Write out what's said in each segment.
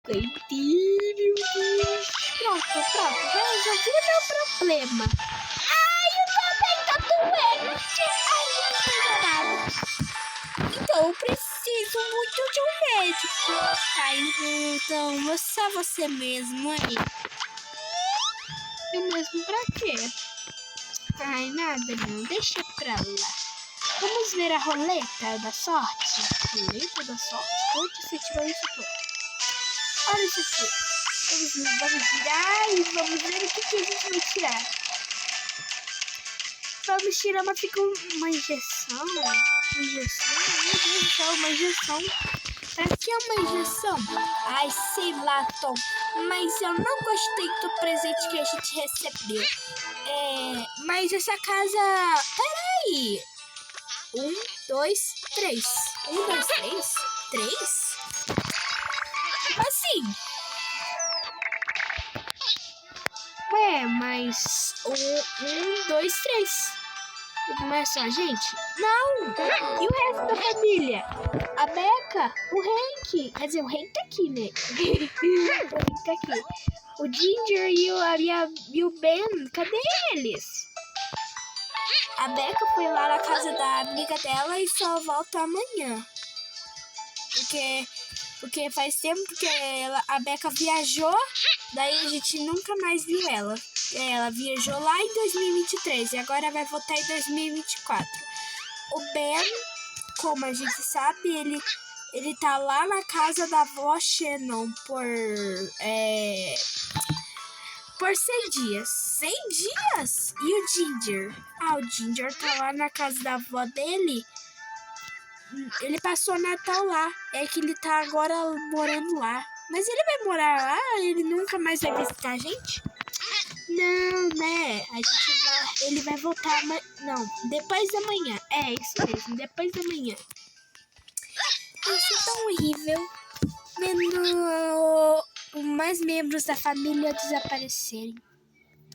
Entendi, meu Deus. Pronto. Resolvi meu problema. Ai, eu também tô doente. Ai, eu tô melhorado. Então, eu preciso muito de um médico. Ai, então, só você mesmo aí. Eu mesmo pra quê? Ai, nada não. Deixa pra lá. Vamos ver a roleta da sorte. Roleta da sorte? Onde você tirou isso tudo? Olha isso aqui. Vamos virar e vamos ver o que a gente vai tirar. Vamos tirar uma injeção. Meu Deus do céu, uma injeção. Pra que uma injeção? Ai, sei lá, Tom. Mas eu não gostei do presente que a gente recebeu. Mas essa casa... Peraí. 1, 2, 3. 1, 2, 3? 3? Como assim? Ué, mas 1, 2, 3. Não é só a gente? Não! E o resto da família? A Becca, o Hank. Quer dizer, o Hank tá aqui, né? O Hank tá aqui. O Ginger e o Ben, cadê eles? A Becca foi lá na casa da amiga dela e só volta amanhã. Porque faz tempo que a Becca viajou, daí a gente nunca mais viu ela. Ela viajou lá em 2023 e agora vai voltar em 2024. O Ben, como a gente sabe, ele tá lá na casa da avó Shannon por 100 dias. 100 dias? E o Ginger? O Ginger tá lá na casa da avó dele. Ele passou o Natal lá. É que ele tá agora morando lá. Mas ele vai morar lá? Ele nunca mais vai visitar a gente? Não, né? Ele vai voltar não, depois da manhã. É isso mesmo, depois da manhã. Isso é tão horrível. Vendo mais membros da família desaparecerem.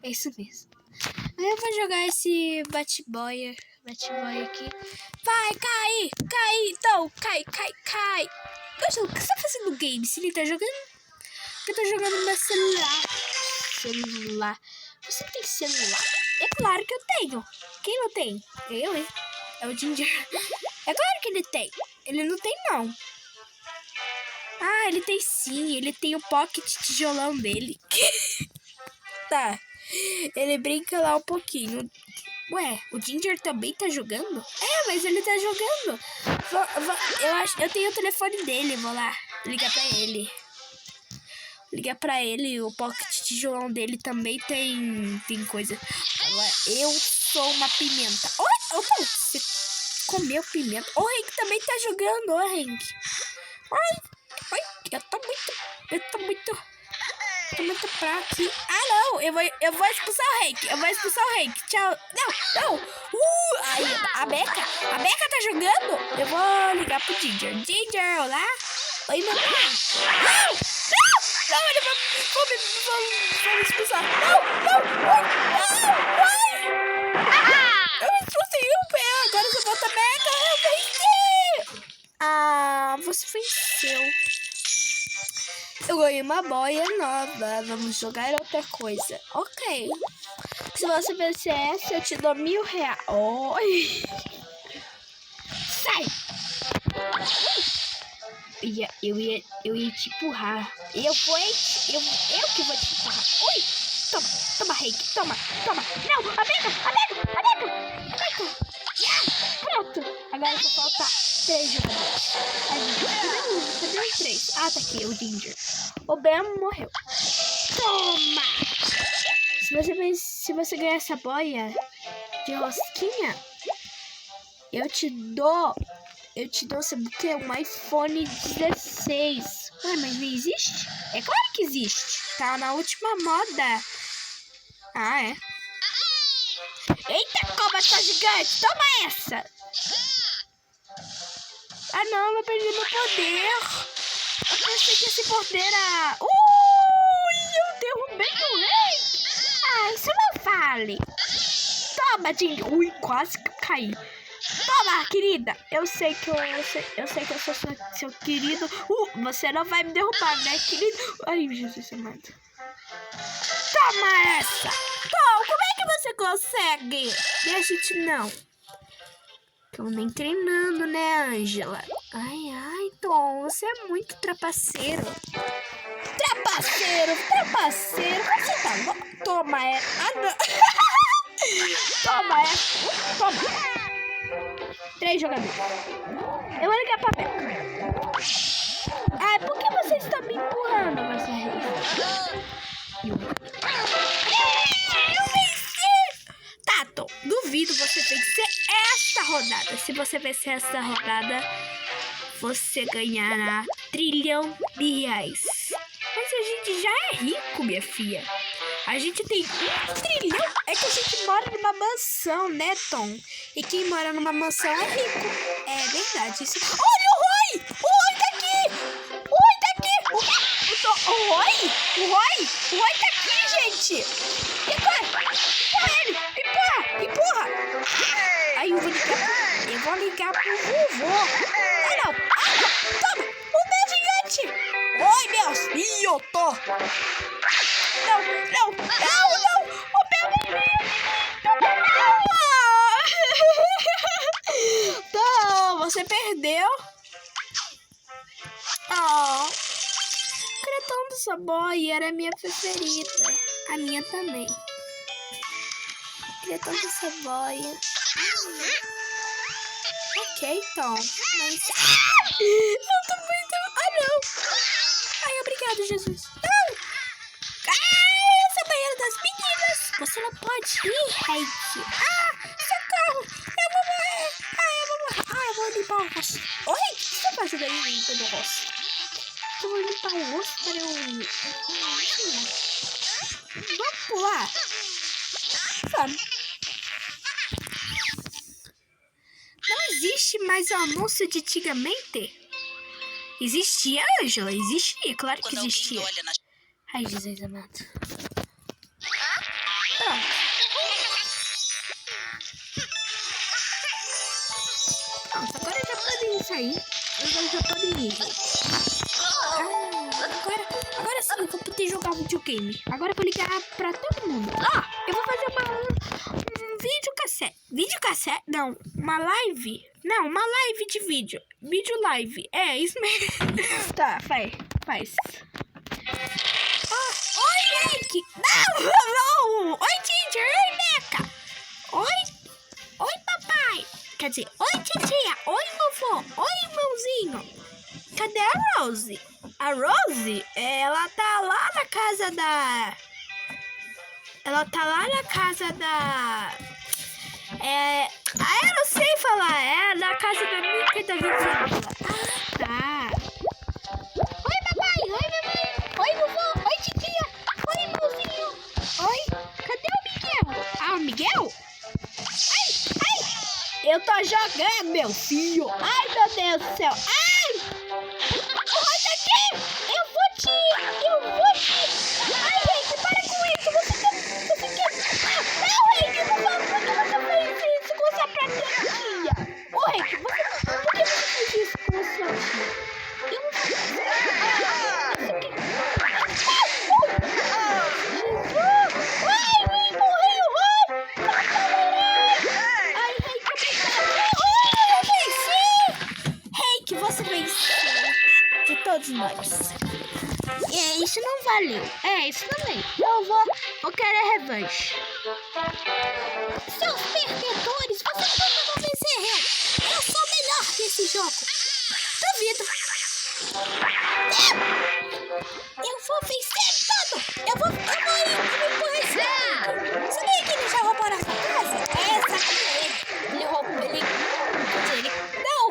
É isso mesmo. Eu vou jogar esse Batboy aqui. Vai, cai, então, cai. Poxa, o que você tá fazendo no game? Se ele tá jogando? Eu tô jogando no meu celular. Você tem celular? É claro que eu tenho. Quem não tem? Eu, hein? É o Ginger. É claro que ele tem. Ele não tem, não. Ele tem sim. Ele tem o pocket tijolão dele. Tá. Ele brinca lá um pouquinho. Ué, o Ginger também tá jogando? Mas ele tá jogando. Eu tenho o telefone dele. Vou lá ligar pra ele. O pocket tijolão dele também tem coisa. Agora, eu sou uma pimenta. Você comeu pimenta? O Hank também tá jogando, Hank. Eu tô muito pra aqui. Não, eu vou expulsar o Hank. Tchau. Não. Aí, a Becca tá jogando? Eu vou ligar pro Ginger. Ginger, olá? Oi, meu pai. Não, ele vai me expulsar. Não. Eu expulsei o pé. Agora você volta a Becca. Eu venci. Você venceu. Eu ganhei uma boia nova. Vamos jogar outra coisa. Ok. Se você vencer essa, eu te dou R$1.000. Oi. Sai. Eu ia te empurrar. Eu que vou te empurrar. Oi. Toma, Hank. Toma. Não, a Becca. Pronto. Agora só falta 3 jogadores. Cadê os 3? Tá aqui, o Ginger. O Ben morreu. Toma! Se você ganhar essa boia de rosquinha, eu te dou, sabe o que? Um iPhone 16. Ué, mas não existe? É claro que existe. Tá na última moda. É. Eita, cobra tá gigante. Toma essa. Não, eu perdi meu poder. Eu pensei que esse poder era... eu derrubei o rei. Isso não vale. Toma, Ginger. Quase que eu caí. Toma, querida. Eu sei que eu sou seu querido. Você não vai me derrubar, né, querido? Ai, Jesus amado. Toma essa. Tom, como é que você consegue? E a gente não. Tô nem treinando, né, Ângela? Ai, Tom, você é muito trapaceiro. Trapaceiro. Você tá louco? Toma essa. Ah, não. Toma essa. Toma. 3 jogadores. Eu vou ligar pra Beca. Ai, por que você está me empurrando, Eu venci! Tato, duvido você vencer esta rodada. Se você vencer esta rodada, você ganhará R$1 trilhão. Mas a gente já é rico, minha filha. A gente tem 1 trilhão. É que a gente mora numa mansão, né, Tom? E quem mora numa mansão é rico. É verdade. Isso... Olha o Roy! O Roy tá aqui! O Roy tá aqui! O Roy tá aqui, gente! Empurra ele! Empurra! Aí eu vou ligar pro vovô. Não! Toma! O meu gigante! Oi, meu filho! Não! O meu Não, você perdeu. Cretão do Saboy era a minha preferida. A minha também. Cretão do Saboy. Ok, Tom. Mas... eu tô muito... não. Ai, obrigado, Jesus. Não. Essa banheira das meninas. Você não pode ir, Hank. Socorro. Eu vou morrer. Eu vou limpar o rosto. Oi, o que você tá fazendo aí limpando o rosto? Eu vou limpar o rosto para eu... Vamos pular. Vamos. Não existe mais o anúncio de antigamente? Existia, Ângela? Existia, claro que existia. Ai, Jesus amado. Pronto, agora já podem sair. Agora já podem ir, gente. Agora sim, eu vou poder jogar videogame. Agora eu vou ligar pra todo mundo. Eu vou fazer um videocassete. Não, uma live. Não, uma live de vídeo. Vídeo live. É, isso mesmo. Tá, faz. Oi, Hank. Não. Oi, Ginger. Oi, Meca. Oi, papai. Quer dizer, oi, titia. Oi, vovô. Oi, irmãozinho. Cadê a Rose? A Rose, ela tá lá na casa da... eu não sei falar. É na casa da Mica e da Viviane. Tá. Oi, papai. Oi, mamãe. Oi, vovô. Oi, titia. Oi, irmãozinho. Oi. Cadê o Miguel? O Miguel? Ai. Eu tô jogando, meu filho. Ai, meu Deus do céu. Ai. O Roy tá aqui. Eu vou te... Ai, Hank, para com isso. Você quer... Não, Hank, por favor, por que você fez isso com sua própria tia? Ô, Hank, por que você fez isso com sua tia? Eu não sei. Ai, morreu, Roy. Ai, Hank, eu venci. Hank, você venceu. De todos nós. Isso não valeu. Isso também. Eu quero revanche. Seus perdedores, vocês nunca vão vencer eu. Eu sou o melhor desse jogo. Duvido. Eu vou vencer tudo. Eu vou empurrar. Você nem que ele já roubou na sua casa? Essa aqui é ele. Ele roubou. Ele... Não.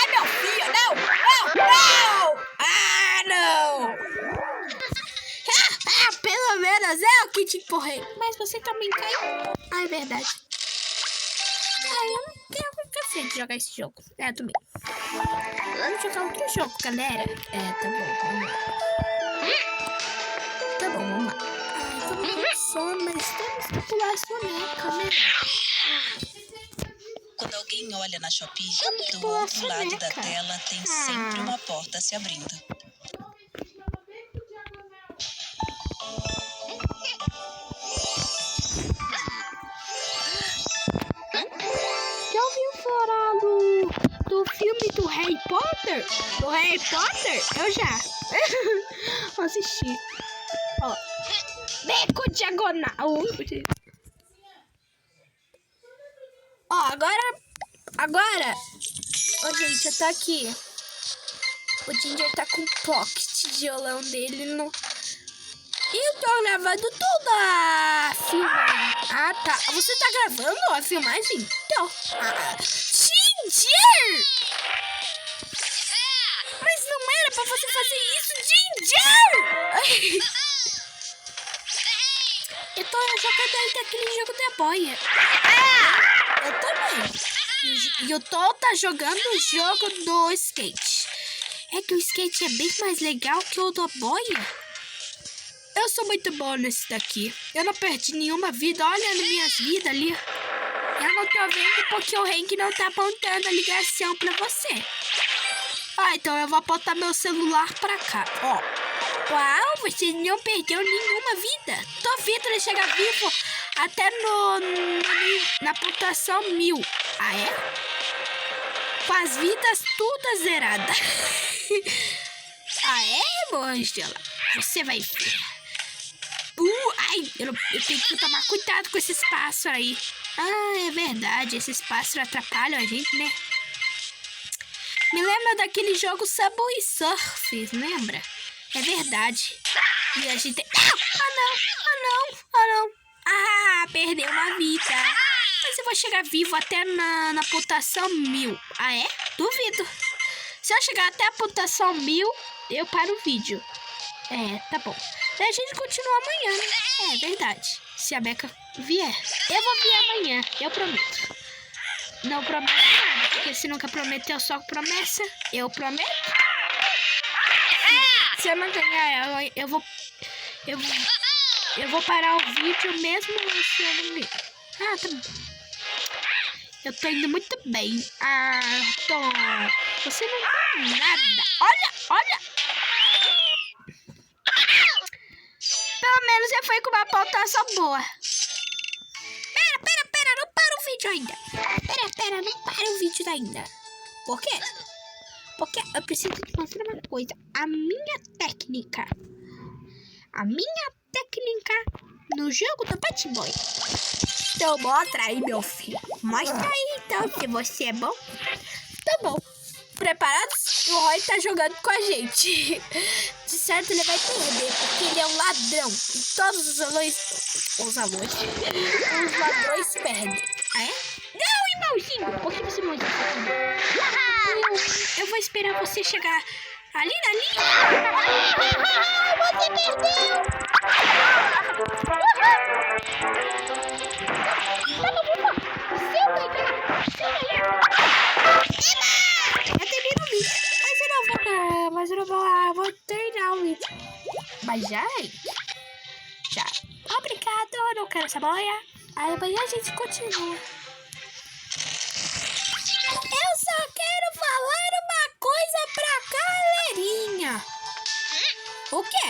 Meu filho, não. Pelo menos eu que te empurrei. Mas você também caiu. É verdade. Eu cansei de jogar esse jogo. Também. Vamos jogar outro jogo, galera. Tá bom, vamos lá. Tô muito sono, mas temos que pular a soneca, né? quem olha na Shopee, do Pula a outro lado da soneca. tela tem sempre uma porta se abrindo. Já ouviu falar do filme do Harry Potter? Do Harry Potter? Eu já assisti. Ó, beco diagonal. Ó, agora, ó, gente, eu tô aqui. O Ginger tá com o pocket de violão dele no... E eu tô gravando tudo a filmagem. Ah, tá. Você tá gravando a filmagem? Então. Ginger! Mas não era pra você fazer isso, Ginger! Eu tô jogando aí daquele jogo da boia. Eu também. E o Tom tá jogando o jogo do skate. É que o skate é bem mais legal que o da boia. Eu sou muito bom nesse daqui. Eu não perdi nenhuma vida. Olha as minhas vidas ali. Eu não tô vendo porque o Hank não tá apontando a ligação pra você. Ah, então eu vou apontar meu celular pra cá. Ó. Uau, você não perdeu nenhuma vida. Tô vendo ele chegar vivo até na pontuação 1000. Ah, é? Com as vidas todas zeradas. Ah, é, Angela? Você vai ver. Ai, eu tenho que tomar cuidado com esses pássaros aí. Ah, é verdade, esses pássaros atrapalham a gente, né? Me lembra daquele jogo Subway Surf, lembra? É verdade. E a gente... Ah, perdeu uma vida. Mas eu vou chegar vivo até na pontuação 1000. Ah, é? Duvido. Se eu chegar até a pontuação 1000, eu paro o vídeo. É, tá bom. Daí a gente continua amanhã, né? É verdade. Se a Becca vier. Eu vou vir amanhã, eu prometo. Não prometo nada, porque se nunca prometeu só promessa, eu prometo. Se eu não ganhar ela, eu vou parar o vídeo mesmo se eu não ganhar. Ah, tá bom. Eu tô indo muito bem. Ah, Tom, você não tem nada. Olha. Pelo menos você foi com uma pontuação boa. Pera, não para o vídeo ainda. Pera, não para o vídeo ainda. Por quê? Porque eu preciso te mostrar uma coisa. A minha técnica no jogo do Batboy. Então mostra aí, meu filho. Mostra aí, então, se você é bom. Tá bom. Preparados? O Roy tá jogando com a gente. De certo ele vai perder, porque ele é um ladrão. E todos os ladrões perdem. Ah, é? Não, irmãozinho. Por que você não vai Eu vou esperar você chegar ali na linha. Você perdeu. Mas eu não vou treinar o vídeo. Mas já. Obrigado, não quero essa boia. Aí amanhã a gente continua. Eu só quero falar uma coisa pra galerinha. O quê?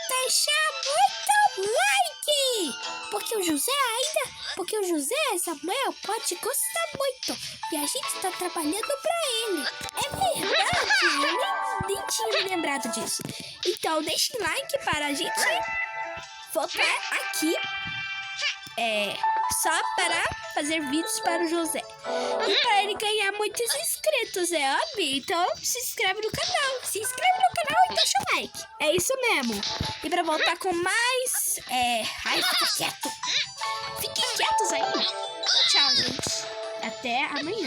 Deixar muito like. Porque o José Samuel pode gostar muito. E a gente tá trabalhando pra ele. É verdade, eu nem tinha me lembrado disso. Então deixe like para a gente voltar aqui. Só para fazer vídeos para o José. E para ele ganhar muitos inscritos, é óbvio. Então se inscreve no canal. E deixa o like. É isso mesmo. E para voltar com mais... Ai, fica quieto. Fiquem quietos aí. Tchau, gente. Até amanhã.